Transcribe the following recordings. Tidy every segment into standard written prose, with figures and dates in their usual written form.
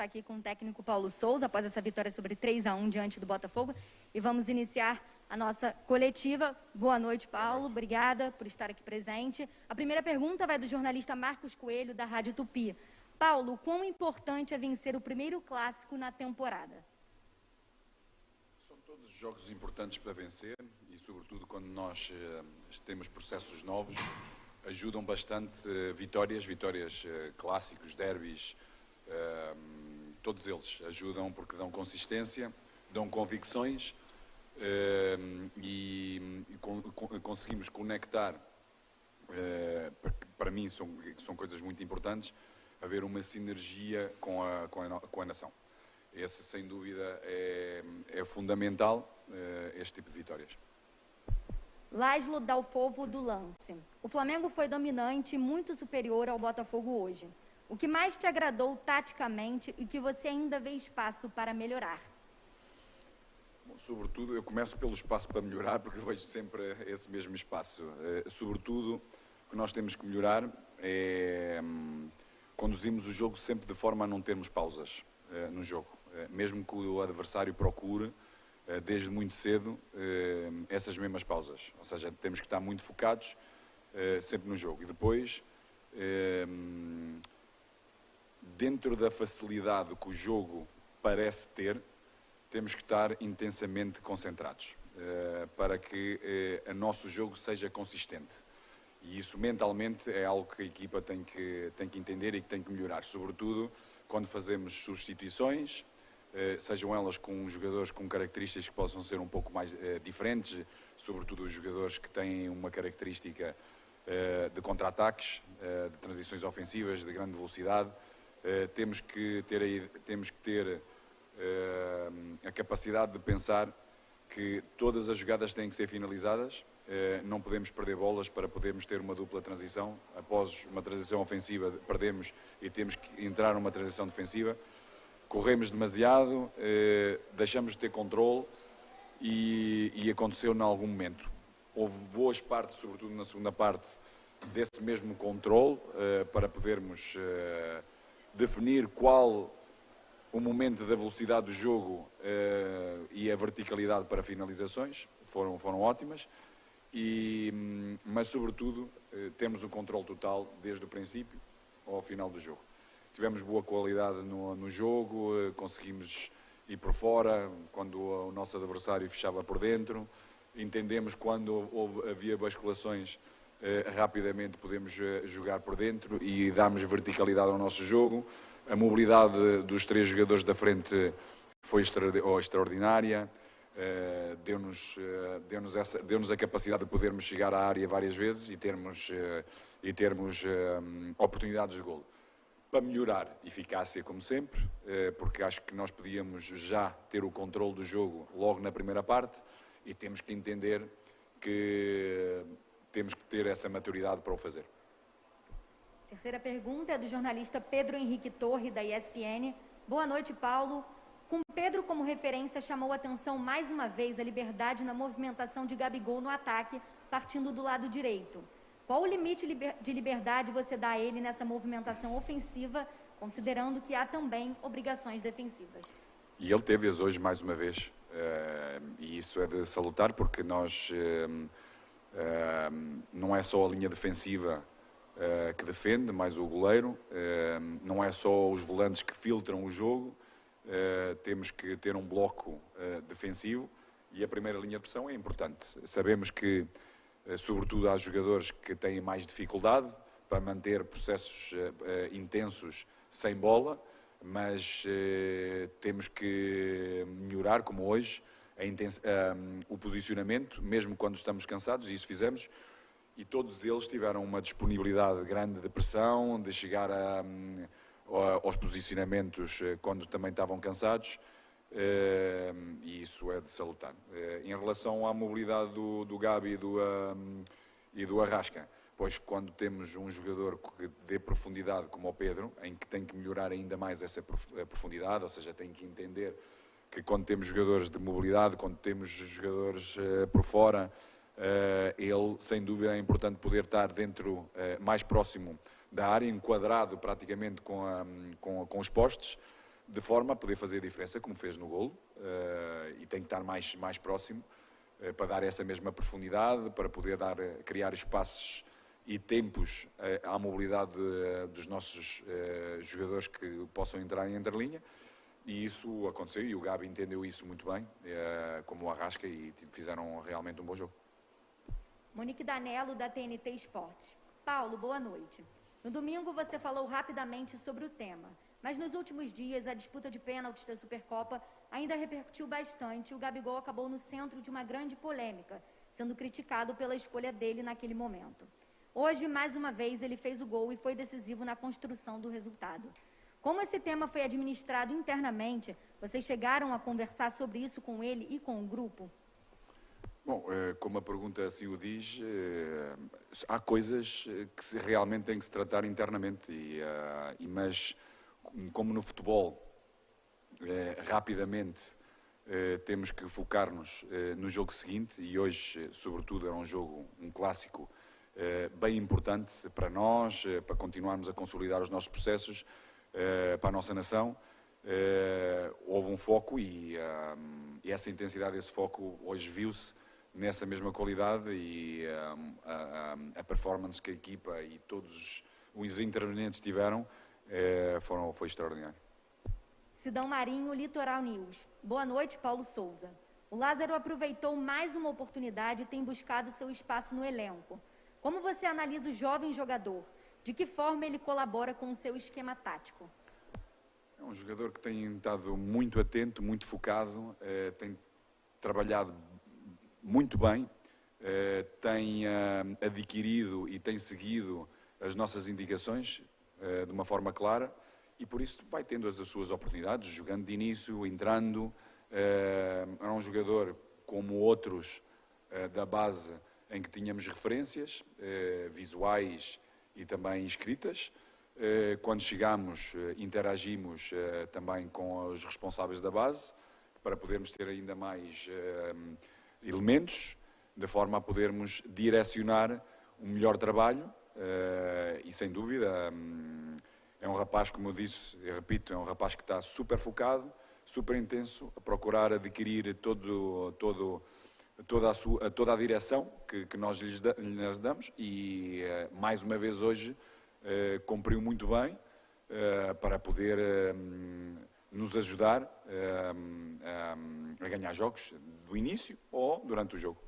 está aqui com o técnico Paulo Souza, após essa vitória sobre 3-1 diante do Botafogo. E vamos iniciar a nossa coletiva. Boa noite, Paulo. Obrigada por estar aqui presente. A primeira pergunta vai do jornalista Marcos Coelho, da Rádio Tupi. Paulo, quão importante é vencer o primeiro clássico na temporada? São todos jogos importantes para vencer e, sobretudo, quando nós temos processos novos, ajudam bastante vitórias, clássicos, derbys, todos eles ajudam porque dão consistência, dão convicções e conseguimos conectar, para mim são coisas muito importantes, haver uma sinergia com a nação. Esse, sem dúvida, é fundamental, este tipo de vitórias. Láslo dá o povo do lance. O Flamengo foi dominante e muito superior ao Botafogo hoje. O que mais te agradou taticamente e que você ainda vê espaço para melhorar? Bom, sobretudo, eu começo pelo espaço para melhorar, porque eu vejo sempre esse mesmo espaço. Sobretudo, o que nós temos que melhorar é conduzirmos o jogo sempre de forma a não termos pausas no jogo. Mesmo que o adversário procure, desde muito cedo, essas mesmas pausas. Ou seja, temos que estar muito focados sempre no jogo. E depois, dentro da facilidade que o jogo parece ter, temos que estar intensamente concentrados para que o nosso jogo seja consistente. E isso mentalmente é algo que a equipa tem que entender e que tem que melhorar. Sobretudo quando fazemos substituições, sejam elas com jogadores com características que possam ser um pouco mais diferentes, sobretudo os jogadores que têm uma característica de contra-ataques, de transições ofensivas, de grande velocidade. Temos que ter a capacidade de pensar que todas as jogadas têm que ser finalizadas, não podemos perder bolas para podermos ter uma dupla transição. Após uma transição ofensiva perdemos e temos que entrar numa transição defensiva. Corremos demasiado, deixamos de ter controle e aconteceu em algum momento. Houve boas partes, sobretudo na segunda parte, desse mesmo controle para podermos definir qual o momento da velocidade do jogo e a verticalidade para finalizações. Foram ótimas, mas sobretudo temos o controle total desde o princípio ao final do jogo. Tivemos boa qualidade no jogo, conseguimos ir por fora, quando o nosso adversário fechava por dentro. Entendemos quando havia basculações, rapidamente podemos jogar por dentro e darmos verticalidade ao nosso jogo. A mobilidade dos três jogadores da frente foi extraordinária, deu-nos a capacidade de podermos chegar à área várias vezes e termos oportunidades de golo. Para melhorar eficácia, como sempre, porque acho que nós podíamos já ter o controle do jogo logo na primeira parte e temos que entender que temos que ter essa maturidade para o fazer. Terceira pergunta é do jornalista Pedro Henrique Torre, da ESPN. Boa noite, Paulo. Com Pedro como referência, chamou a atenção mais uma vez a liberdade na movimentação de Gabigol no ataque, partindo do lado direito. Qual o limite de liberdade você dá a ele nessa movimentação ofensiva, considerando que há também obrigações defensivas? E ele teve-as hoje mais uma vez, e isso é de salutar, porque nós não é só a linha defensiva que defende, mais o goleiro, não é só os volantes que filtram o jogo, temos que ter um bloco defensivo e a primeira linha de pressão é importante. Sabemos que sobretudo há jogadores que têm mais dificuldade para manter processos intensos sem bola, mas temos que melhorar, como hoje, o posicionamento, mesmo quando estamos cansados, e isso fizemos, e todos eles tiveram uma disponibilidade grande de pressão, de chegar aos posicionamentos quando também estavam cansados, e isso é de salutar. Em relação à mobilidade do Gabi e do Arrasca, pois quando temos um jogador que dê profundidade como o Pedro, em que tem que melhorar ainda mais essa profundidade, ou seja, tem que entender que quando temos jogadores de mobilidade, quando temos jogadores por fora, ele sem dúvida é importante poder estar dentro, mais próximo da área, enquadrado praticamente com os postes, de forma a poder fazer a diferença, como fez no golo, e tem que estar mais próximo para dar essa mesma profundidade, para poder criar espaços e tempos à mobilidade dos nossos jogadores que possam entrar em entrelinha. E isso aconteceu e o Gabi entendeu isso muito bem, como o Arrasca, e fizeram realmente um bom jogo. Monique Danello, da TNT Esportes. Paulo, boa noite. No domingo você falou rapidamente sobre o tema, mas nos últimos dias a disputa de pênaltis da Supercopa ainda repercutiu bastante e o Gabigol acabou no centro de uma grande polêmica, sendo criticado pela escolha dele naquele momento. Hoje, mais uma vez, ele fez o gol e foi decisivo na construção do resultado. Como esse tema foi administrado internamente, vocês chegaram a conversar sobre isso com ele e com o grupo? Bom, como a pergunta assim o diz, há coisas que realmente têm que se tratar internamente, mas como no futebol, rapidamente temos que focar-nos no jogo seguinte, e hoje, sobretudo, era um clássico bem importante para nós, para continuarmos a consolidar os nossos processos, para a nossa nação. Houve um foco e essa intensidade desse foco hoje viu-se nessa mesma qualidade, e a performance que a equipa e todos os intervenientes tiveram foi extraordinário. Sidão Marinho, Litoral News. Boa noite, Paulo Souza. O Lázaro aproveitou mais uma oportunidade e tem buscado seu espaço no elenco. Como você analisa o jovem jogador? De que forma ele colabora com o seu esquema tático? É um jogador que tem estado muito atento, muito focado, tem trabalhado muito bem, tem adquirido e tem seguido as nossas indicações de uma forma clara, e por isso vai tendo as suas oportunidades, jogando de início, entrando. É um jogador como outros da base, em que tínhamos referências visuais e também escritas. Quando chegamos, interagimos também com os responsáveis da base, para podermos ter ainda mais elementos, de forma a podermos direcionar um melhor trabalho, e sem dúvida é um rapaz, como eu disse, eu repito, é um rapaz que está super focado, super intenso, a procurar adquirir toda a direção que nós lhes damos, e mais uma vez hoje cumpriu muito bem para poder nos ajudar a ganhar jogos do início ou durante o jogo.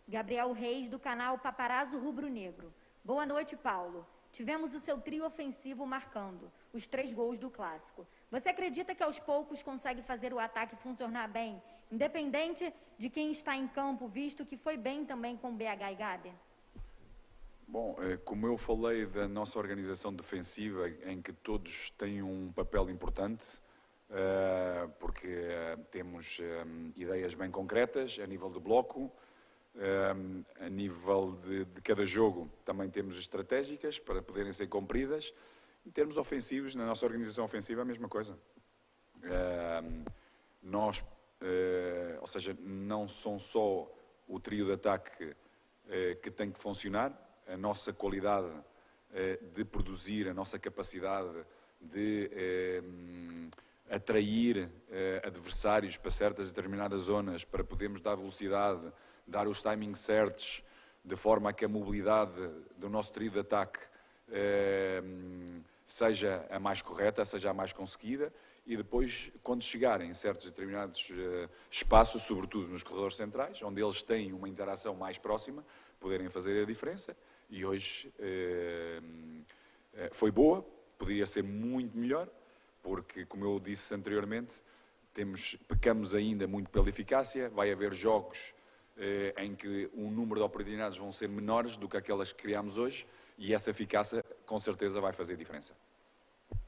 Gabriel Reis, do canal Paparazzo Rubro Negro. Boa noite, Paulo. Tivemos o seu trio ofensivo marcando os 3 gols do clássico. Você acredita que aos poucos consegue fazer o ataque funcionar bem, independente de quem está em campo, visto que foi bem também com BH e Gabi? Bom, como eu falei da nossa organização defensiva, em que todos têm um papel importante, porque temos ideias bem concretas a nível do bloco, a nível de cada jogo também temos estratégicas para poderem ser cumpridas. Em termos ofensivos, na nossa organização ofensiva, a mesma coisa. Nós, ou seja, não são só o trio de ataque que tem que funcionar, a nossa qualidade de produzir, a nossa capacidade de atrair adversários para certas determinadas zonas, para podermos dar velocidade, dar os timings certos, de forma a que a mobilidade do nosso trio de ataque seja a mais correta, seja a mais conseguida, e depois, quando chegarem em certos determinados espaços, sobretudo nos corredores centrais, onde eles têm uma interação mais próxima, poderem fazer a diferença. E hoje foi boa, poderia ser muito melhor, porque, como eu disse anteriormente, pecamos ainda muito pela eficácia. Vai haver jogos em que o número de oportunidades vão ser menores do que aquelas que criámos hoje, e essa eficácia com certeza vai fazer diferença.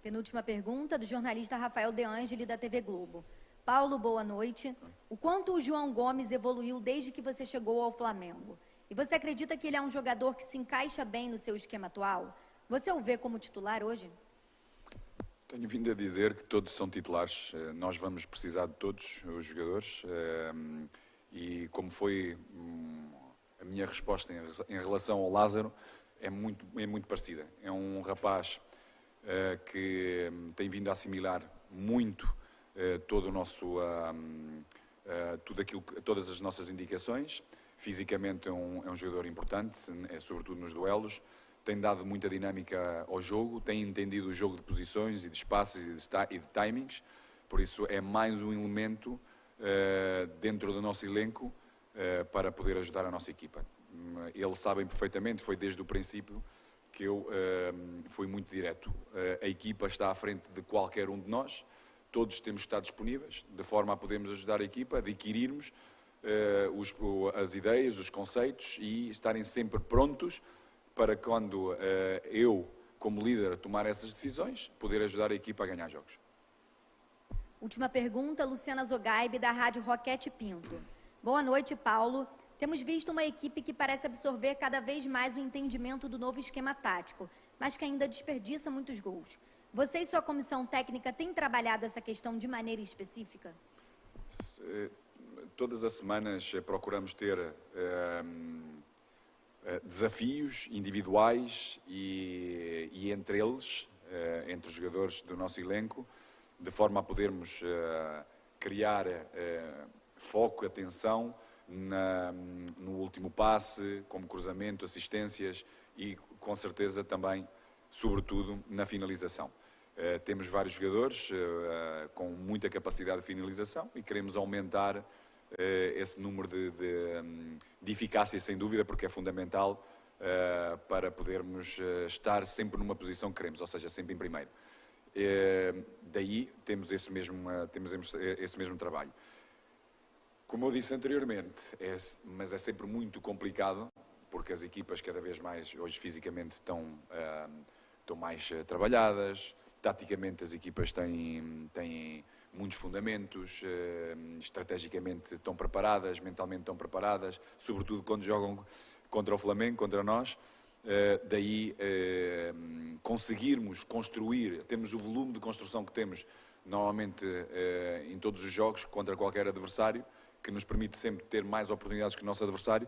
Penúltima pergunta, do jornalista Rafael De Angeli, da TV Globo. Paulo, boa noite. O quanto o João Gomes evoluiu desde que você chegou ao Flamengo? E você acredita que ele é um jogador que se encaixa bem no seu esquema atual? Você o vê como titular hoje? Tenho vindo a dizer que todos são titulares. Nós vamos precisar de todos os jogadores. E como foi a minha resposta em relação ao Lázaro, é muito parecida. É um rapaz que tem vindo a assimilar muito todo o nosso, todas as nossas indicações. Fisicamente é um jogador importante, sobretudo nos duelos. Tem dado muita dinâmica ao jogo, tem entendido o jogo de posições e de espaços e de timings. Por isso é mais um elemento dentro do nosso elenco para poder ajudar a nossa equipa. Eles sabem perfeitamente, foi desde o princípio que eu fui muito direto. A equipa está à frente de qualquer um de nós, todos temos que estar disponíveis, de forma a podermos ajudar a equipa, a adquirirmos as ideias, os conceitos e estarem sempre prontos para quando eu, como líder, tomar essas decisões, poder ajudar a equipa a ganhar jogos. Última pergunta, Luciana Zogaibe, da Rádio Roquete Pinto. Boa noite, Paulo. Temos visto uma equipe que parece absorver cada vez mais o entendimento do novo esquema tático, mas que ainda desperdiça muitos gols. Você e sua comissão técnica têm trabalhado essa questão de maneira específica? Todas as semanas procuramos ter desafios individuais e entre eles, entre os jogadores do nosso elenco, de forma a podermos criar foco, atenção no último passe, como cruzamento, assistências e, com certeza, também, sobretudo, na finalização. Temos vários jogadores com muita capacidade de finalização e queremos aumentar esse número de eficácia, sem dúvida, porque é fundamental para podermos estar sempre numa posição que queremos, ou seja, sempre em primeiro. Daí temos esse mesmo trabalho. Como eu disse anteriormente, mas é sempre muito complicado, porque as equipas cada vez mais, hoje fisicamente, estão mais trabalhadas, taticamente as equipas têm muitos fundamentos, estrategicamente estão preparadas, mentalmente estão preparadas, sobretudo quando jogam contra o Flamengo, contra nós. Daí conseguirmos construir, temos o volume de construção que temos normalmente em todos os jogos contra qualquer adversário, que nos permite sempre ter mais oportunidades que o nosso adversário.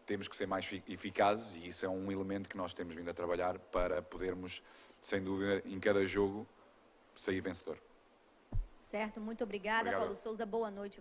Temos que ser mais eficazes e isso é um elemento que nós temos vindo a trabalhar para podermos, sem dúvida, em cada jogo, sair vencedor. Certo, muito obrigada, Paulo Sousa, boa noite.